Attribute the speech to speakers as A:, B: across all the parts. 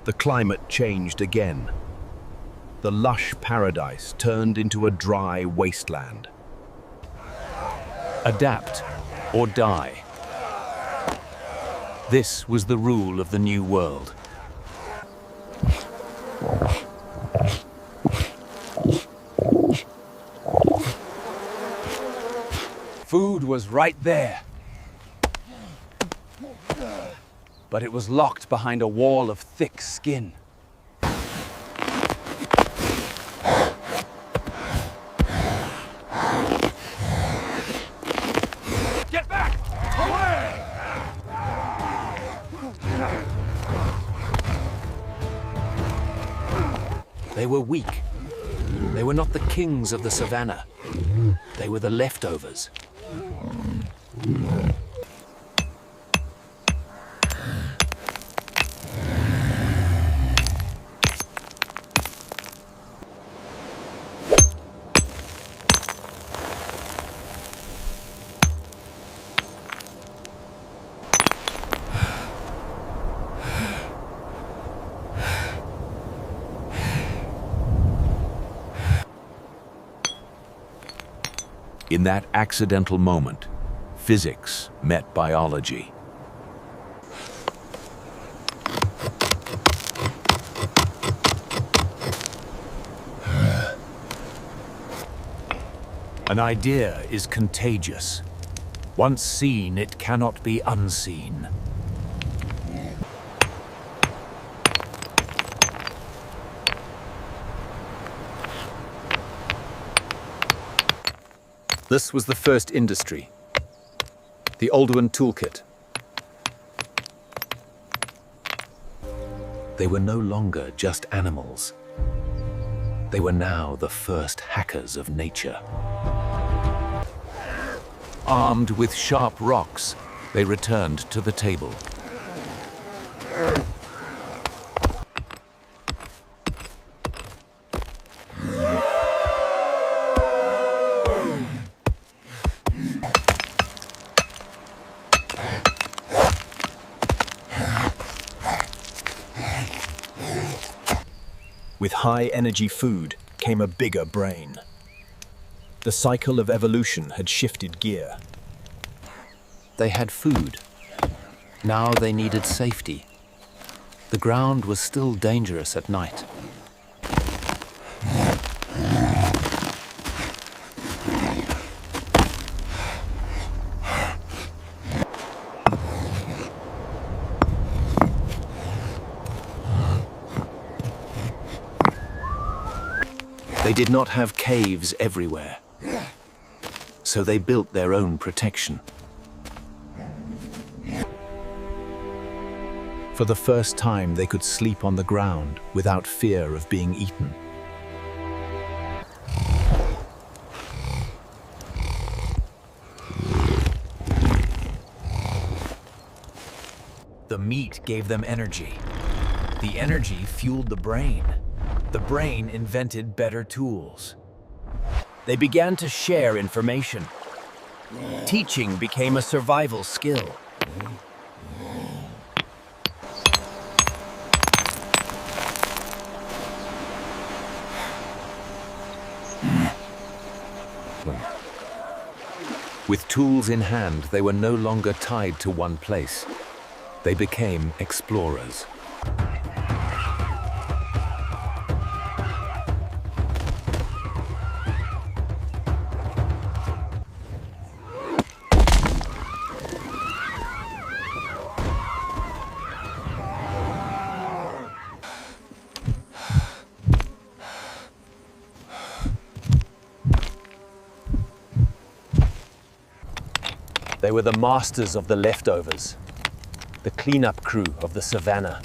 A: the climate changed again. The lush paradise turned into a dry wasteland.
B: Adapt or die. This was the rule of the New World. Food was right there, but it was locked behind a wall of thick skin. Get back! Away! They were weak. They were not the kings of the savannah. They were the leftovers.
A: In that accidental moment, physics met biology.
B: An idea is contagious. Once seen, it cannot be unseen. This was the first industry, the Oldowan toolkit. They were no longer just animals. They were now the first hackers of nature. Armed with sharp rocks, they returned to the table.
A: With high-energy food came a bigger brain. The cycle of evolution had shifted gear.
B: They had food. Now they needed safety. The ground was still dangerous at night. They did not have caves everywhere, so they built their own protection.
A: For the first time, they could sleep on the ground without fear of being eaten.
B: The meat gave them energy. The energy fueled the brain. The brain invented better tools. They began to share information. Teaching became a survival skill. With tools in hand, they were no longer tied to one place. They became explorers. They were the masters of the leftovers, the cleanup crew of the savannah.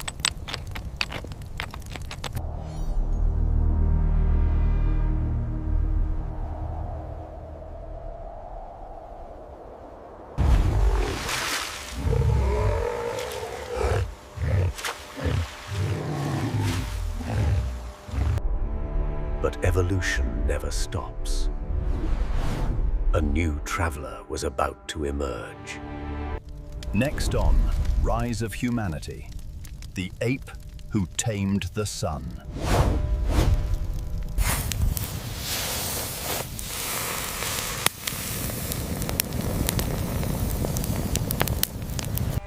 B: But evolution never stops. A new traveler was about to emerge.
A: Next on Rise of Humanity, the ape who tamed the sun.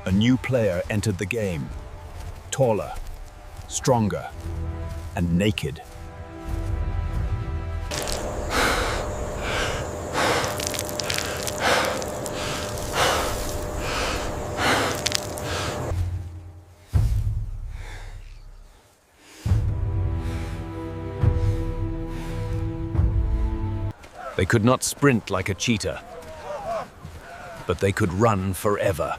A: A new player entered the game, taller, stronger, and naked.
B: They could not sprint like a cheetah, but they could run forever.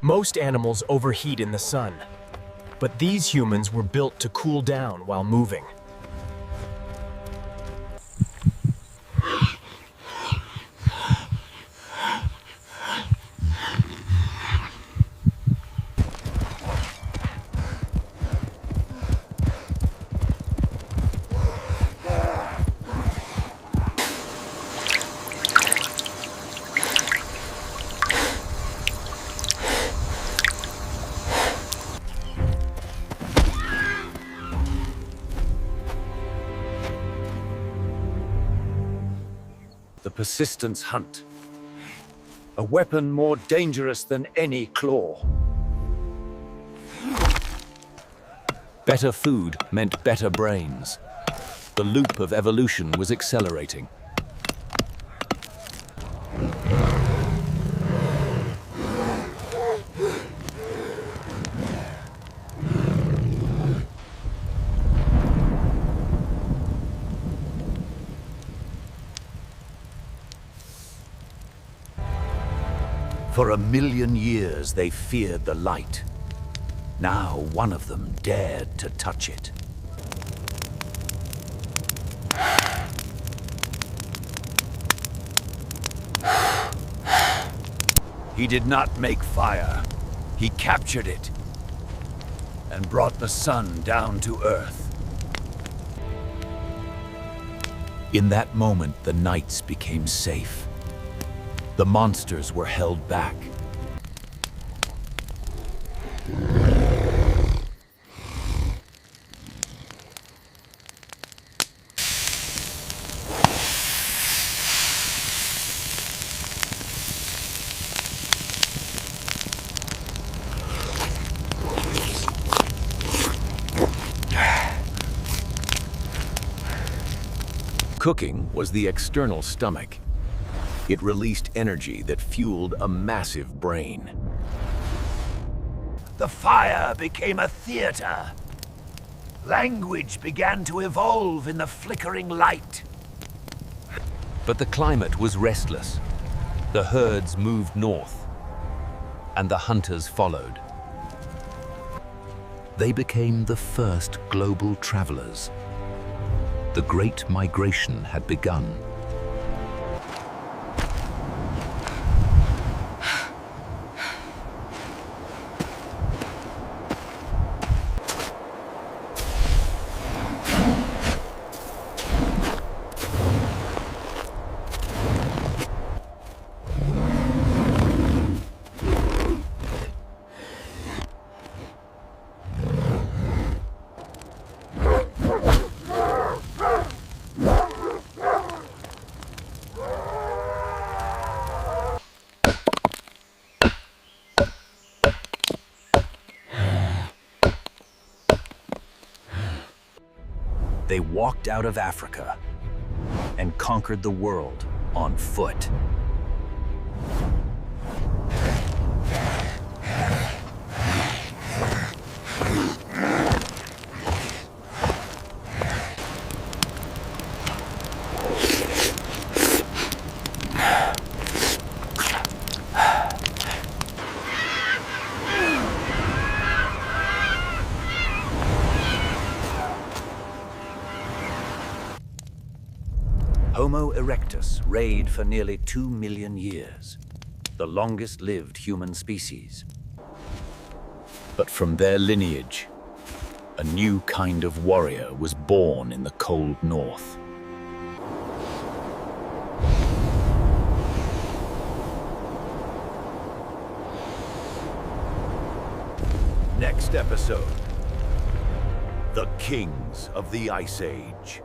A: Most animals overheat in the sun, but these humans were built to cool down while moving.
B: The persistence hunt. A weapon more dangerous than any claw. Better food meant better brains. The loop of evolution was accelerating. For 1,000,000 years they feared the light. Now one of them dared to touch it. He did not make fire. He captured it and brought the sun down to earth. In that moment, the nights became safe. The monsters were held back. Cooking was the external stomach. It released energy that fueled a massive brain. The fire became a theater. Language began to evolve in the flickering light. But the climate was restless. The herds moved north, and the hunters followed. They became the first global travelers. The Great Migration had begun. They walked out of Africa and conquered the world on foot. Homo Erectus reigned for nearly 2 million years, the longest-lived human species. But from their lineage, a new kind of warrior was born in the cold north. Next episode, the Kings of the Ice Age.